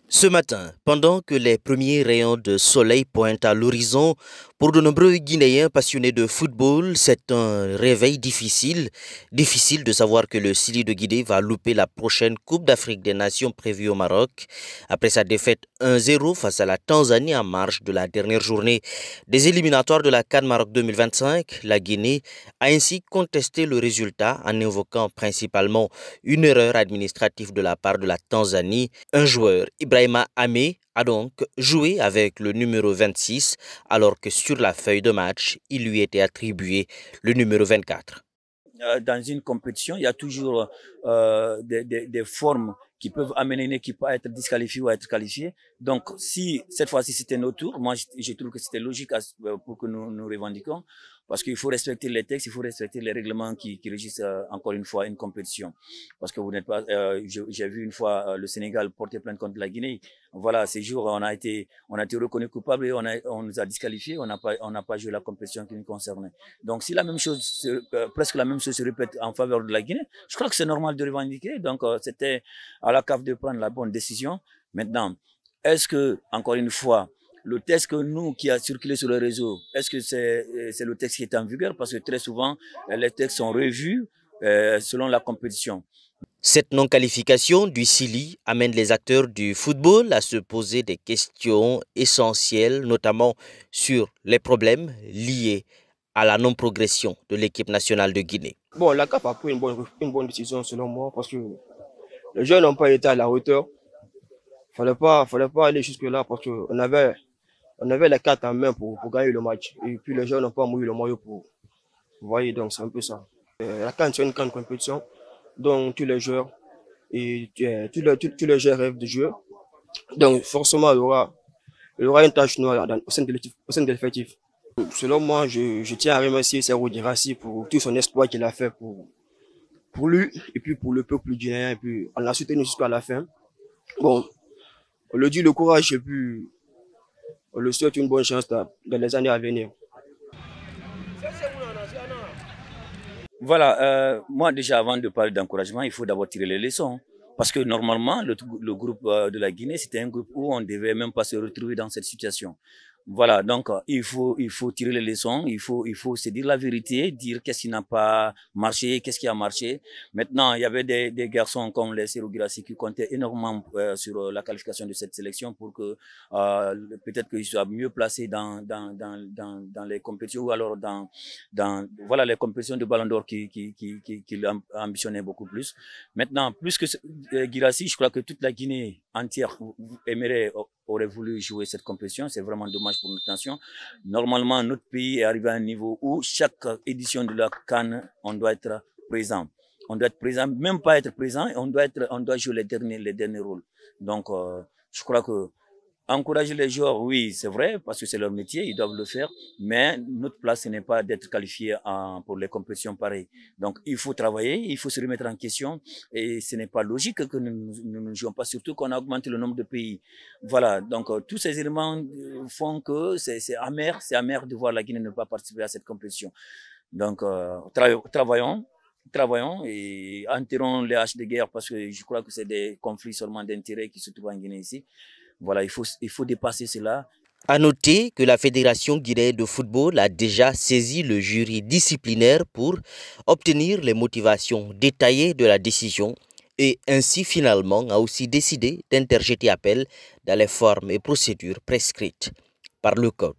Ce matin, pendant que les premiers rayons de soleil pointent à l'horizon, pour de nombreux Guinéens passionnés de football, c'est un réveil difficile. Difficile de savoir que le Sili de Guinée va louper la prochaine Coupe d'Afrique des Nations prévue au Maroc. Après sa défaite 1-0 face à la Tanzanie en marge de la dernière journée des éliminatoires de la CAN Maroc 2025, la Guinée a ainsi contesté le résultat en invoquant principalement une erreur administrative de la part de la Tanzanie. Un joueur, Ibrahima Amé, a donc joué avec le numéro 26 alors que sur la feuille de match, il lui était attribué le numéro 24. Dans une compétition, il y a toujours des formes qui peuvent amener une équipe à être disqualifiée ou à être qualifiée. Donc, si cette fois-ci c'était notre tour, moi je trouve que c'était logique pour que nous revendiquions, parce qu'il faut respecter les textes, il faut respecter les règlements qui régissent encore une fois une compétition. Parce que vous n'êtes pas, j'ai vu une fois le Sénégal porter plainte contre la Guinée. Voilà, ces jours on a été reconnu coupable et on nous a disqualifiés, on n'a pas joué la compétition qui nous concernait. Donc, si la même chose, presque la même chose se répète en faveur de la Guinée, je crois que c'est normal de revendiquer. Donc, c'était à la CAF de prendre la bonne décision. Maintenant, est-ce que, encore une fois, le texte qui a circulé sur le réseau, est-ce que c'est le texte qui est en vigueur? Parce que très souvent, les textes sont revus selon la compétition. Cette non-qualification du Sili amène les acteurs du football à se poser des questions essentielles, notamment sur les problèmes liés à la non-progression de l'équipe nationale de Guinée. Bon, la CAF a pris une bonne décision selon moi parce que les jeunes n'ont pas été à la hauteur. Fallait pas aller jusque-là parce qu'on avait les cartes en main pour gagner le match. Et puis les jeunes n'ont pas mouillé le maillot pour. Vous voyez, donc c'est un peu ça. La CAN, c'est une grande compétition. Donc tous les joueurs tous les joueurs rêvent de jouer. Donc forcément, il y aura une tâche noire au sein de l'effectif. Selon moi, je tiens à remercier Serhou Guirassy pour tout son exploit qu'il a fait pour lui et puis pour le peuple guinéen. Et puis on l'a soutenu jusqu'à la fin. Bon, on le dit le courage et puis on le souhaite une bonne chance dans les années à venir. Voilà, moi déjà avant de parler d'encouragement, il faut d'abord tirer les leçons. Parce que normalement, le groupe de la Guinée, c'était un groupe où on ne devait même pas se retrouver dans cette situation. Voilà, donc il faut tirer les leçons, il faut se dire la vérité, dire qu'est-ce qui n'a pas marché, qu'est-ce qui a marché. Maintenant, il y avait des garçons comme les Serhou Guirassy qui comptaient énormément sur la qualification de cette sélection pour que peut-être qu'ils soient mieux placés dans les compétitions ou alors dans voilà les compétitions de Ballon d'Or qui ambitionnaient beaucoup plus. Maintenant, plus que Guirassy, je crois que toute la Guinée entière aurait voulu jouer cette compétition. C'est vraiment dommage pour notre nation. Normalement, notre pays est arrivé à un niveau où chaque édition de la CAN, on doit être présent. On doit être présent, même pas être présent, on doit jouer les derniers rôles. Donc, je crois que encourager les joueurs, oui, c'est vrai, parce que c'est leur métier, ils doivent le faire, mais notre place, ce n'est pas d'être qualifié pour les compétitions pareilles. Donc, il faut travailler, il faut se remettre en question, et ce n'est pas logique que nous ne jouions pas, surtout qu'on a augmenté le nombre de pays. Voilà, donc tous ces éléments font que c'est amer de voir la Guinée ne pas participer à cette compétition. Donc, travaillons et enterrons les haches de guerre parce que je crois que c'est des conflits seulement d'intérêt qui se trouvent en Guinée ici. Voilà, il faut dépasser cela. À noter que la Fédération guinéenne de football a déjà saisi le jury disciplinaire pour obtenir les motivations détaillées de la décision et ainsi finalement a aussi décidé d'interjeter appel dans les formes et procédures prescrites par le code.